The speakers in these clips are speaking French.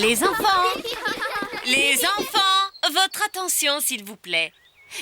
Les enfants, votre attention s'il vous plaît.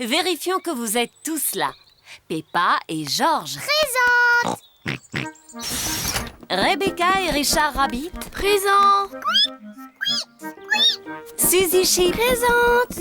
Vérifions que vous êtes tous là. Peppa et Georges. Présente. Rebecca et Richard Rabbit. Présent. Suzy Sheep. Présente.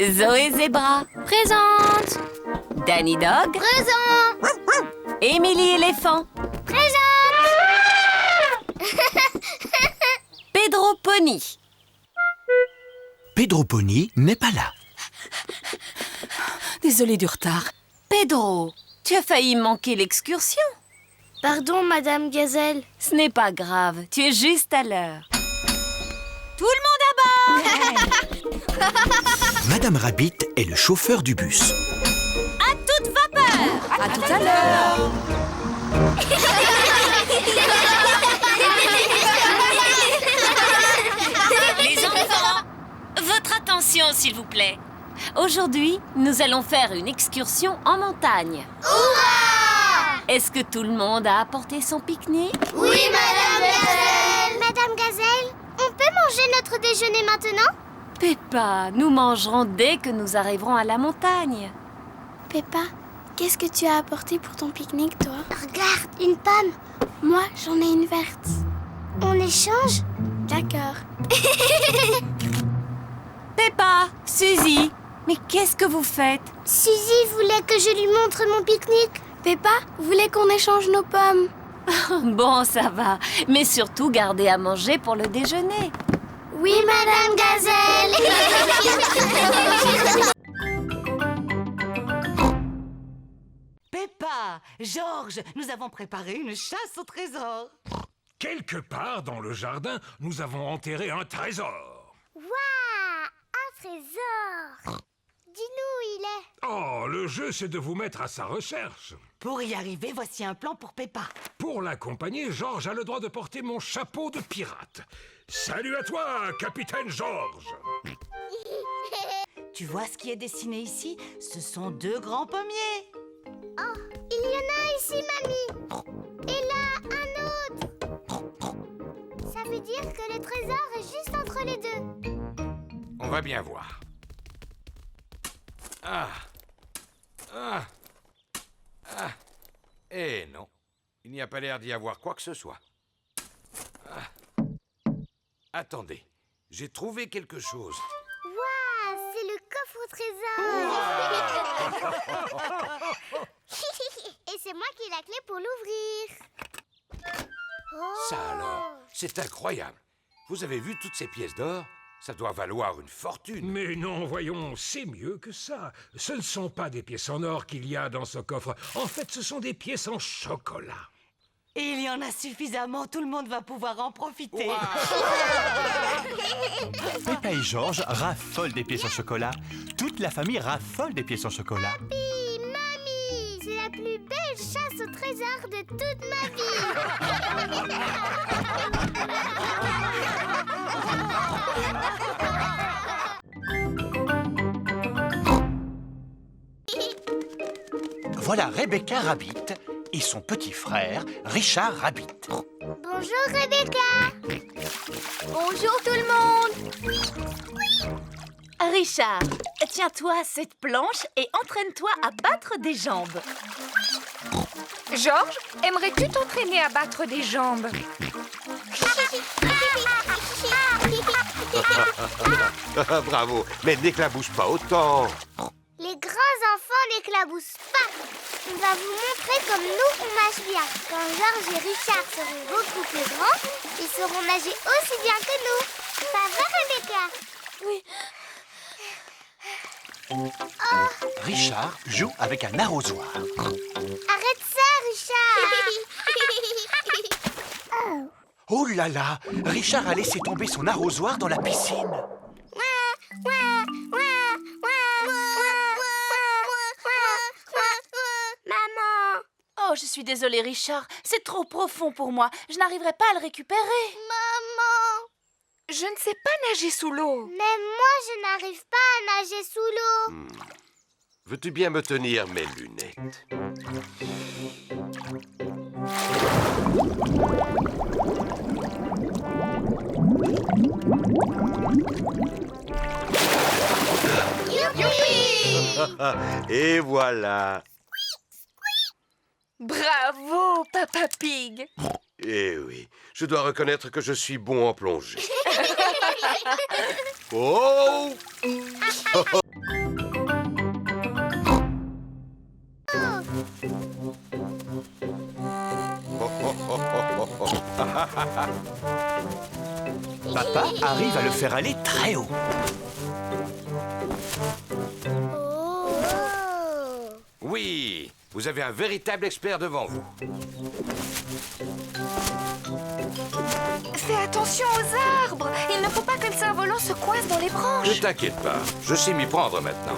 Zoé Zebra. Présente. Danny Dog. Présent. Emily Éléphant. Présente. Pedro Pony. Pedro Pony n'est pas là. Désolée du retard. Pedro, tu as failli manquer l'excursion. Pardon, Madame Gazelle. Ce n'est pas grave, tu es juste à l'heure. Tout le monde à bord. Madame Rabbit est le chauffeur du bus. À toute vapeur. À tout à l'heure. Les enfants, votre attention s'il vous plaît. Aujourd'hui, nous allons faire une excursion en montagne. Hurrah! Est-ce que tout le monde a apporté son pique-nique? Oui, Madame Gazelle. Madame Gazelle, on peut manger notre déjeuner maintenant? Peppa, nous mangerons dès que nous arriverons à la montagne. Peppa, qu'est-ce que tu as apporté pour ton pique-nique, toi? Regarde, une pomme. Moi, j'en ai une verte. On échange? D'accord. Peppa, Suzy, mais qu'est-ce que vous faites? Suzy voulait que je lui montre mon pique-nique. Peppa voulait qu'on échange nos pommes. Bon, ça va, mais surtout gardez à manger pour le déjeuner. Oui, Madame Gazelle. Peppa, Georges, nous avons préparé une chasse au trésor. Quelque part dans le jardin, nous avons enterré un trésor. Waouh, un trésor. Dis-nous où il est. Oh, le jeu, c'est de vous mettre à sa recherche. Pour y arriver, voici un plan pour Peppa. Pour l'accompagner, Georges a le droit de porter mon chapeau de pirate. Salut à toi, capitaine Georges. Tu vois ce qui est dessiné ici? Ce sont deux grands pommiers. Oh, il y en a un ici, mamie. Et là, un autre. Ça veut dire que le trésor est juste entre les deux. On va bien voir. Eh non, il n'y a pas l'air d'y avoir quoi que ce soit. Attendez, j'ai trouvé quelque chose. Waouh, c'est le coffre au trésor. Et c'est moi qui ai la clé pour l'ouvrir. Oh. Ça alors, c'est incroyable. Vous avez vu toutes ces pièces d'or? Ça doit valoir une fortune. Mais non, voyons, c'est mieux que ça. Ce ne sont pas des pièces en or qu'il y a dans ce coffre. En fait, ce sont des pièces en chocolat. Et il y en a suffisamment, tout le monde va pouvoir en profiter. Peppa et Georges raffolent des pièces en chocolat. Toute la famille raffole des pièces en chocolat. Papi, mamie, c'est la plus belle chasse au trésor de toute ma Voilà Rebecca Rabbit et son petit frère Richard Rabbit. Bonjour Rebecca. Bonjour tout le monde. Richard, tiens-toi à cette planche et entraîne-toi à battre des jambes. Georges, aimerais-tu t'entraîner à battre des jambes? Bravo, mais n'éclabousse pas autant. Les grands enfants n'éclaboussent pas. On va vous montrer comme nous on nage bien. Quand Georges et Richard seront beaucoup plus grands, ils sauront nager aussi bien que nous. Ça va, Rebecca? Oui. Oh, Richard joue avec un arrosoir. arrête ça, Richard. Oh là là, Richard a laissé tomber son arrosoir dans la piscine. Maman. Oh, je suis désolée, Richard. C'est trop profond pour moi. Je n'arriverai pas à le récupérer. Maman. Je ne sais pas nager sous l'eau. Même moi, je n'arrive pas à nager sous l'eau. Veux-tu bien me tenir mes lunettes? Et voilà. Bravo, Papa Pig. Eh oui, je dois reconnaître que je suis bon en plongée. Oh! Papa arrive à le faire aller très haut. Oui, vous avez un véritable expert devant vous. Fais attention aux arbres. Il ne faut pas que le cerf-volant se coince dans les Ne branches. t'inquiète pas, je sais m'y prendre maintenant.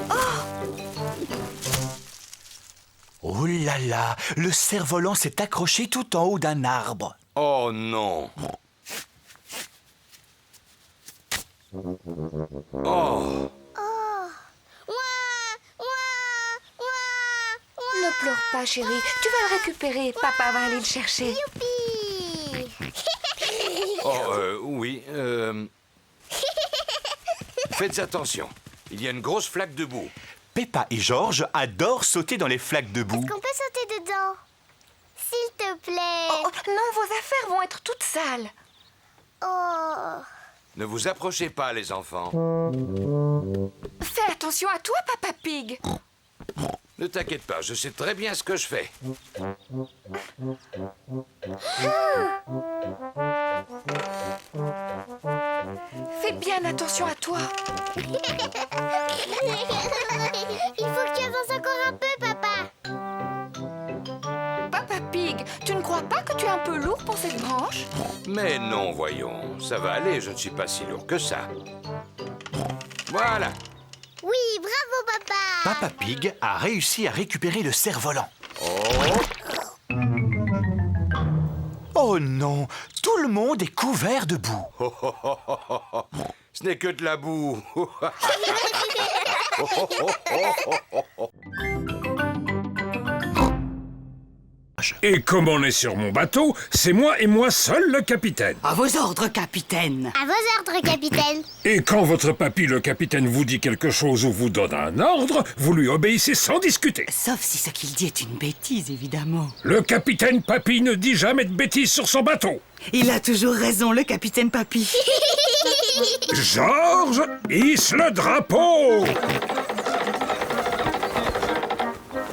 Oh là là, le cerf-volant s'est accroché tout en haut d'un arbre. Oh non. Oh, Ne pleure pas, chérie. Tu vas le récupérer. Papa va aller le chercher. Youpi! oui. Faites attention, il y a une grosse flaque de boue. Peppa et George adorent sauter dans les flaques de boue. Qu'on peut sauter dedans? S'il te plaît. Oh, non, vos affaires vont être toutes sales. Oh. Ne vous approchez pas, les enfants. Fais attention à toi, Papa Pig. Ne t'inquiète pas, je sais très bien ce que je fais. Fais bien attention à toi. Il faut que tu avances encore un peu, papa. Papa Pig, tu ne crois pas que tu es un peu lourd pour cette branche? Mais non, voyons, ça va aller, je ne suis pas si lourd que ça. Voilà. Oui, bravo, papa. Papa Pig a réussi à récupérer le cerf-volant. Oh non, tout le monde est couvert de boue. Ce n'est que de la boue. Et comme on est sur mon bateau, c'est moi et moi seul le capitaine. À vos ordres, capitaine. À vos ordres, capitaine. Et quand votre papy le capitaine vous dit quelque chose ou vous donne un ordre, vous lui obéissez sans discuter. Sauf si ce qu'il dit est une bêtise, évidemment. Le capitaine papy ne dit jamais de bêtises sur son bateau. Il a toujours raison, le capitaine Papy. Georges, hisse le drapeau.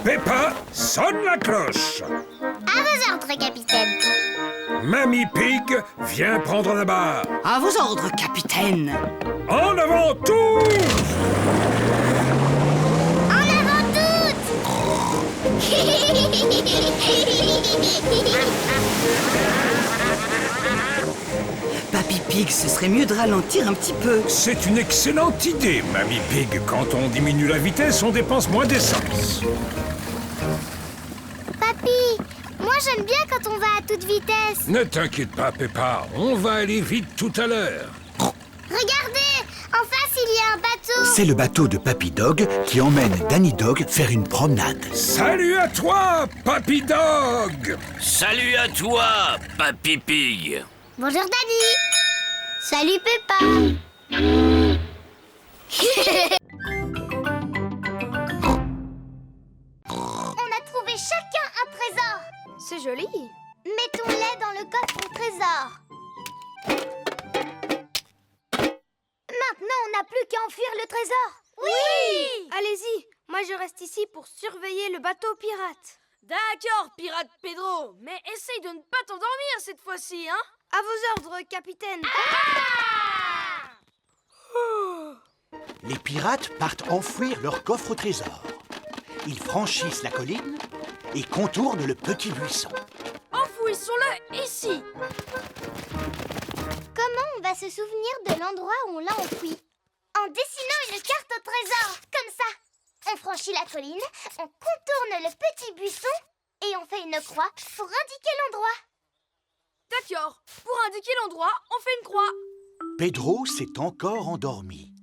Peppa, sonne la cloche. À vos ordres, capitaine. Mamie Pig, viens prendre la barre. À vos ordres, capitaine. En avant tous. En avant toutes. Papy Pig, ce serait mieux de ralentir un petit peu. C'est une excellente idée, Mamie Pig. Quand on diminue la vitesse, on dépense moins d'essence. Papy, moi j'aime bien quand on va à toute vitesse. Ne t'inquiète pas, Peppa. On va aller vite tout à l'heure. Regardez, en face il y a un bateau. C'est le bateau de Papy Dog qui emmène Danny Dog faire une promenade. Salut à toi, Papy Dog. Salut à toi, Papy Pig. Bonjour Daddy. Salut Peppa. On a trouvé chacun un trésor. C'est joli. Mettons-les dans le coffre au trésor. Maintenant, on n'a plus qu'à enfuir le trésor. Oui! Allez-y, moi je reste ici pour surveiller le bateau pirate. D'accord, pirate Pedro, mais essaye de ne pas t'endormir cette fois-ci, hein? À vos ordres, capitaine. Les pirates partent enfouir leur coffre au trésor. Ils franchissent la colline et contournent le petit buisson. Enfouissons-le ici. Comment on va se souvenir de l'endroit où on l'a enfoui? En dessinant une carte au trésor, comme ça. On franchit la colline, on contourne le petit buisson et on fait une croix pour indiquer l'endroit. D'accord, pour indiquer l'endroit, on fait une croix. Pedro s'est encore endormi.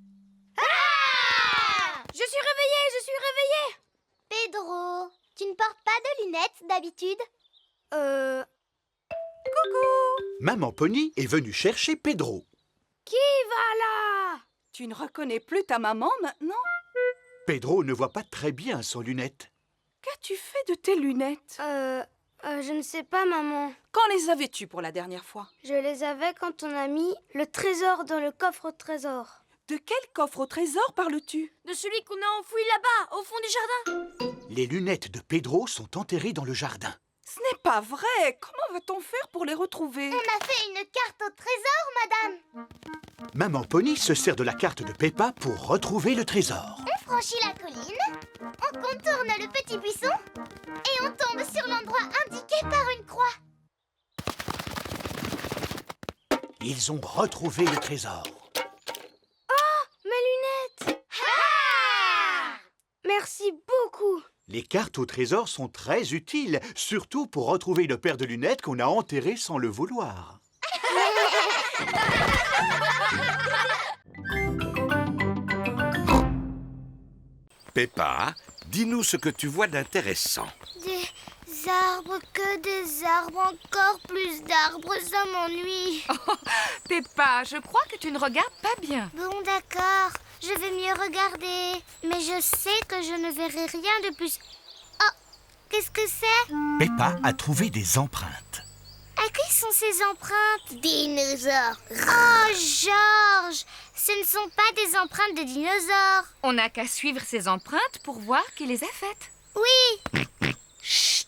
Je suis réveillée. Pedro, tu ne portes pas de lunettes d'habitude? Coucou. Maman Pony est venue chercher Pedro. Qui va là? Tu ne reconnais plus ta maman maintenant? Pedro ne voit pas très bien sans lunettes. Qu'as-tu fait de tes lunettes? Je ne sais pas, maman. Quand les avais-tu pour la dernière fois? Je les avais quand on a mis le trésor dans le coffre au trésor. De quel coffre au trésor parles-tu? De celui qu'on a enfoui là-bas, au fond du jardin. Les lunettes de Pedro sont enterrées dans le jardin. Ce n'est pas vrai. Comment va-t-on faire pour les retrouver? On a fait une carte au trésor, madame. Maman Pony se sert de la carte de Peppa pour retrouver le trésor. On franchit la colline, on contourne le petit buisson et on tombe sur l'endroit indiqué par une croix. Ils ont retrouvé le trésor. Mes lunettes! Merci beaucoup. Les cartes au trésor sont très utiles, surtout pour retrouver une paire de lunettes qu'on a enterrées sans le vouloir. Peppa, dis-nous ce que tu vois d'intéressant. Des arbres, que des arbres, encore plus d'arbres, ça m'ennuie. Peppa, je crois que tu ne regardes pas bien. Bon, d'accord, je vais mieux regarder. Mais je sais que je ne verrai rien de plus. Oh, qu'est-ce que c'est? Peppa a trouvé des empreintes. À qui sont ces empreintes? Dinosaures. Oh, Georges, ce ne sont pas des empreintes de dinosaures. On n'a qu'à suivre ces empreintes pour voir qui les a faites. Oui. Chut!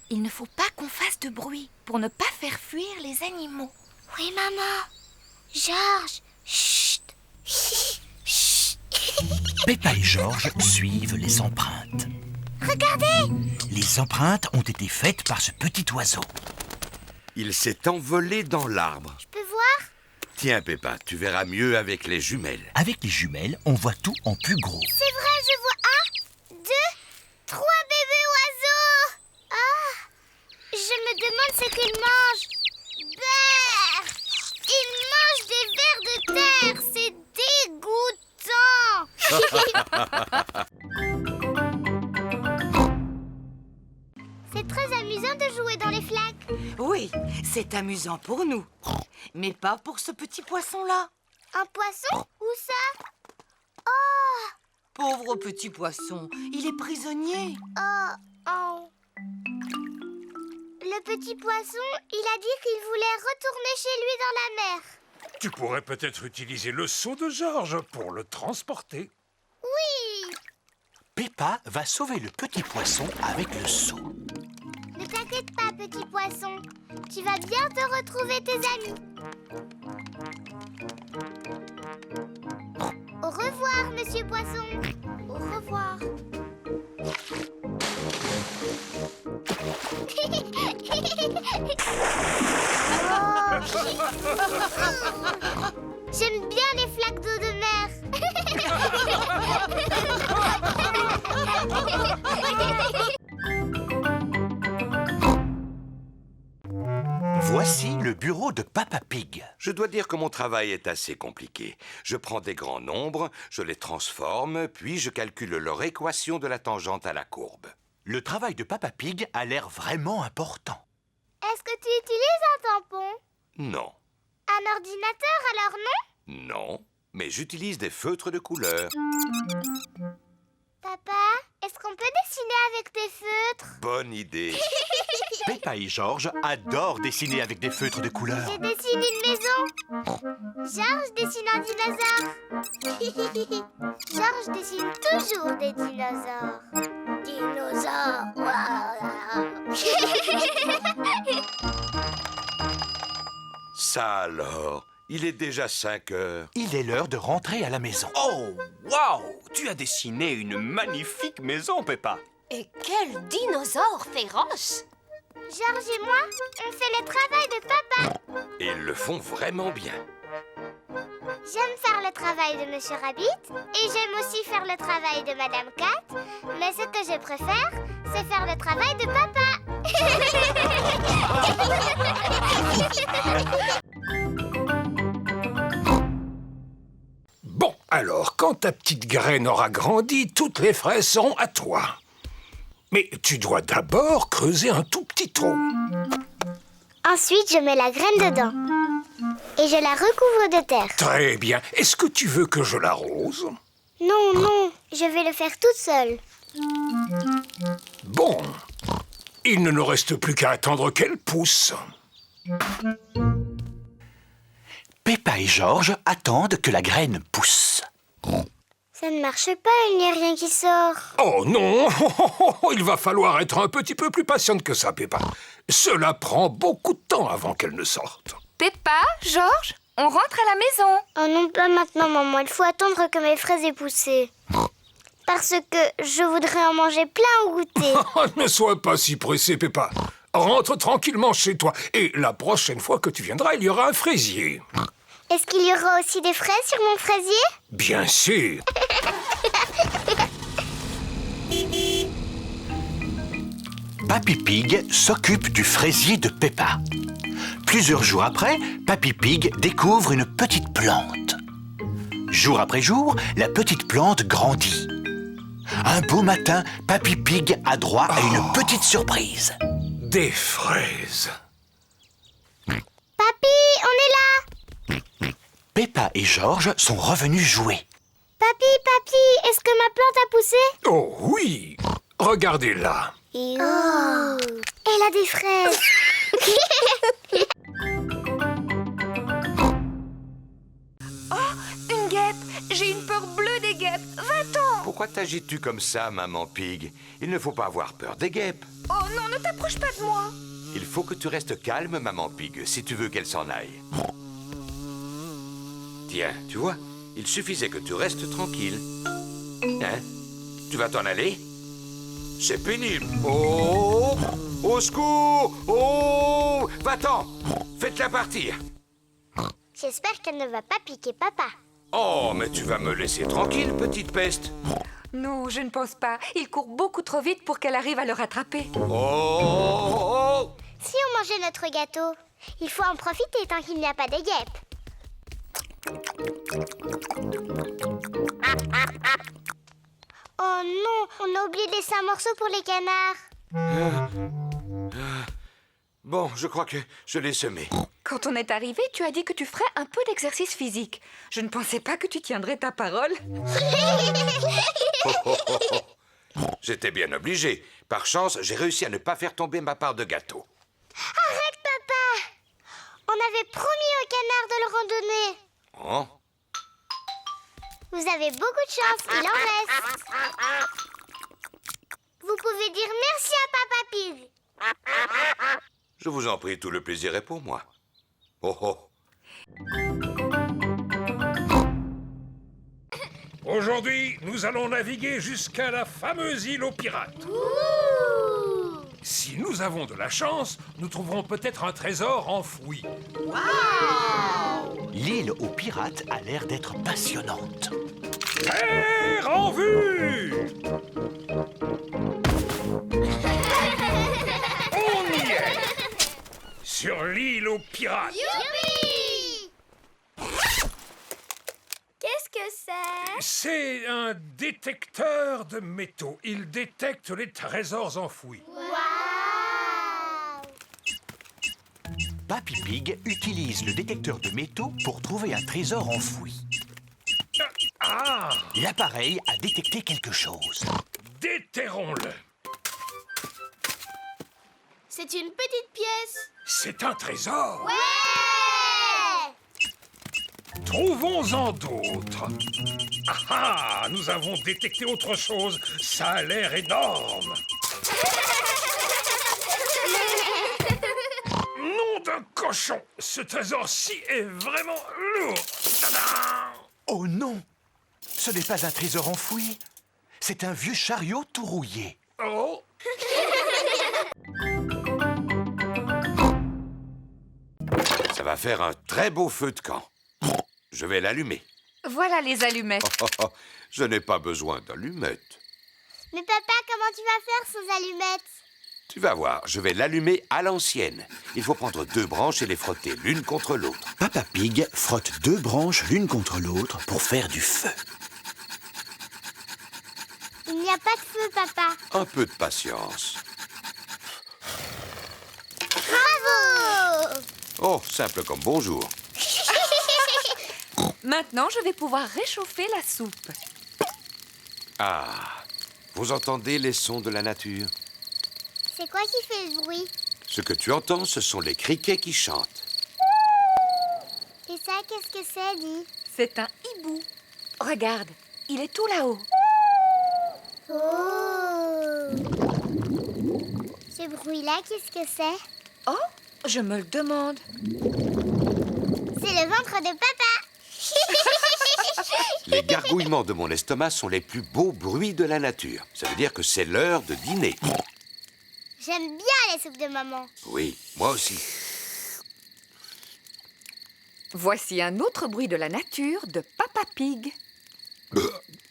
Il ne faut pas qu'on fasse de bruit pour ne pas faire fuir les animaux. Oui, maman. Georges, chut. Chut. Peppa et Georges suivent les empreintes. Regardez! Les empreintes ont été faites par ce petit oiseau. Il s'est envolé dans l'arbre. Je peux voir? Tiens, Peppa, tu verras mieux avec les jumelles. Avec les jumelles, on voit tout en plus gros. C'est vrai, je vois 1, 2, 3 bébés oiseaux. Ah, je me demande ce qu'ils mangent. Brrr, ils mangent des vers de terre. C'est dégoûtant. C'est très amusant de jouer dans les flaques. Oui, c'est amusant pour nous. Mais pas pour ce petit poisson-là. Un poisson? Où ça? Oh! Pauvre petit poisson, il est prisonnier. Oh. Le petit poisson, il a dit qu'il voulait retourner chez lui dans la mer. Tu pourrais peut-être utiliser le seau de Georges pour le transporter. Oui! Peppa va sauver le petit poisson avec le seau. Ne t'inquiète pas, petit poisson. Tu vas bien te retrouver tes amis. Au revoir, monsieur poisson. Au revoir. J'aime bien les flaques d'eau de mer. Voici le bureau de Papa Pig. Je dois dire que mon travail est assez compliqué. Je prends des grands nombres, je les transforme, puis je calcule leur équation de la tangente à la courbe. Le travail de Papa Pig a l'air vraiment important. Est-ce que tu utilises un tampon? Non. Un ordinateur alors non? Non, mais j'utilise des feutres de couleur. Papa, est-ce qu'on peut dessiner avec des feutres? Bonne idée. Peppa et Georges adorent dessiner avec des feutres de couleur. J'ai dessiné une maison. Georges dessine un dinosaure. Georges dessine toujours des dinosaures. Dinosaures. Ça alors, il est déjà 5 heures. Il est l'heure de rentrer à la maison. Oh, waouh! Tu as dessiné une magnifique maison, Peppa. Et quel dinosaure féroce! Georges et moi, on fait le travail de papa. Et ils le font vraiment bien. J'aime faire le travail de Monsieur Rabbit et j'aime aussi faire le travail de Madame Cat. Mais ce que je préfère, c'est faire le travail de papa. Bon, alors, quand ta petite graine aura grandi, toutes les fraises seront à toi. Mais tu dois d'abord creuser un tout petit trou. Ensuite, je mets la graine dedans. Et je la recouvre de terre. Très bien. Est-ce que tu veux que je l'arrose? Non, non. Je vais le faire toute seule. Bon, il ne nous reste plus qu'à attendre qu'elle pousse. Peppa et Georges attendent que la graine pousse. Ça ne marche pas, il n'y a rien qui sort. Oh non, il va falloir être un petit peu plus patiente que ça, Peppa. Cela prend beaucoup de temps avant qu'elle ne sorte. Peppa, Georges, on rentre à la maison. Oh non, pas maintenant, maman. Il faut attendre que mes fraises aient poussé. Parce que je voudrais en manger plein au goûter. Ne sois pas si pressée, Peppa. Rentre tranquillement chez toi. Et la prochaine fois que tu viendras, il y aura un fraisier. Est-ce qu'il y aura aussi des fraises sur mon fraisier? Bien sûr. Papy Pig s'occupe du fraisier de Peppa. Plusieurs jours après, Papy Pig découvre une petite plante. Jour après jour, la petite plante grandit. Un beau matin, Papy Pig a droit à une petite surprise. Des fraises. Papy, on est là! Peppa et Georges sont revenus jouer. Papy, est-ce que ma plante a poussé? Oh oui. Regardez-la. Oh, elle a des fraises. Une guêpe. J'ai une peur bleue des guêpes. Va-t'en. Pourquoi t'agites-tu comme ça, maman Pig? Il ne faut pas avoir peur des guêpes. Oh non, ne t'approche pas de moi. Il faut que tu restes calme, maman Pig, si tu veux qu'elle s'en aille. Tiens, tu vois, il suffisait que tu restes tranquille. Hein? Tu vas t'en aller? C'est pénible. Oh! Au secours! Oh! Va-t'en! Faites-la partir. J'espère qu'elle ne va pas piquer papa. Oh, mais tu vas me laisser tranquille, petite peste. Non, je ne pense pas. Il court beaucoup trop vite pour qu'elle arrive à le rattraper. Oh! Si on mangeait notre gâteau, il faut en profiter tant qu'il n'y a pas de guêpes. Oh non, on a oublié de laisser un morceau pour les canards. Bon, je crois que je l'ai semé. Quand on est arrivé, tu as dit que tu ferais un peu d'exercice physique. Je ne pensais pas que tu tiendrais ta parole. J'étais bien obligé. Par chance, j'ai réussi à ne pas faire tomber ma part de gâteau. Arrête, papa! On avait promis aux canards de le randonner. Oh? Vous avez beaucoup de chance, il en reste. Vous pouvez dire merci à Papa Pig. Je vous en prie, tout le plaisir est pour moi. Oh oh. Aujourd'hui, nous allons naviguer jusqu'à la fameuse île aux pirates. Ouh! Si nous avons de la chance, nous trouverons peut-être un trésor enfoui. Wow! L'île aux pirates a l'air d'être passionnante. Terre en vue! On y est! Sur l'île aux pirates. Youpi! Qu'est-ce que c'est? C'est un détecteur de métaux. Il détecte les trésors enfouis. Wow! Papy Pig utilise le détecteur de métaux pour trouver un trésor enfoui. Ah! L'appareil a détecté quelque chose. Déterrons-le. C'est une petite pièce. C'est un trésor. Ouais! Trouvons-en d'autres. Ah ah! Nous avons détecté autre chose. Ça a l'air énorme. Nom d'un cochon! Ce trésor-ci est vraiment lourd. Tadam! Oh non! Ce n'est pas un trésor enfoui. C'est un vieux chariot tout rouillé. Oh! Ça va faire un très beau feu de camp. Je vais l'allumer. Voilà les allumettes. Je n'ai pas besoin d'allumettes. Mais papa, comment tu vas faire sans allumettes? Tu vas voir, je vais l'allumer à l'ancienne. Il faut prendre 2 branches et les frotter l'une contre l'autre. Papa Pig frotte 2 branches l'une contre l'autre pour faire du feu. Il n'y a pas de feu, papa. Un peu de patience. Bravo! Oh, simple comme bonjour. Maintenant, je vais pouvoir réchauffer la soupe. Ah, vous entendez les sons de la nature? C'est quoi qui fait le bruit? Ce que tu entends, ce sont les criquets qui chantent. Et ça, qu'est-ce que c'est, dit? C'est un hibou. Regarde, il est tout là-haut. Oh! Ce bruit-là, qu'est-ce que c'est? Oh, je me le demande. C'est le ventre de papa! Les gargouillements de mon estomac sont les plus beaux bruits de la nature. Ça veut dire que c'est l'heure de dîner. J'aime bien les soupes de maman. Oui, moi aussi. Voici un autre bruit de la nature de Papa Pig.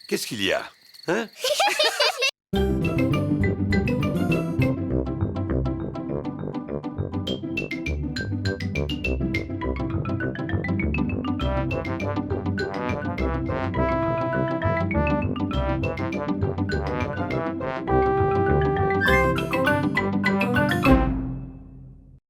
Qu'est-ce qu'il y a? Hein?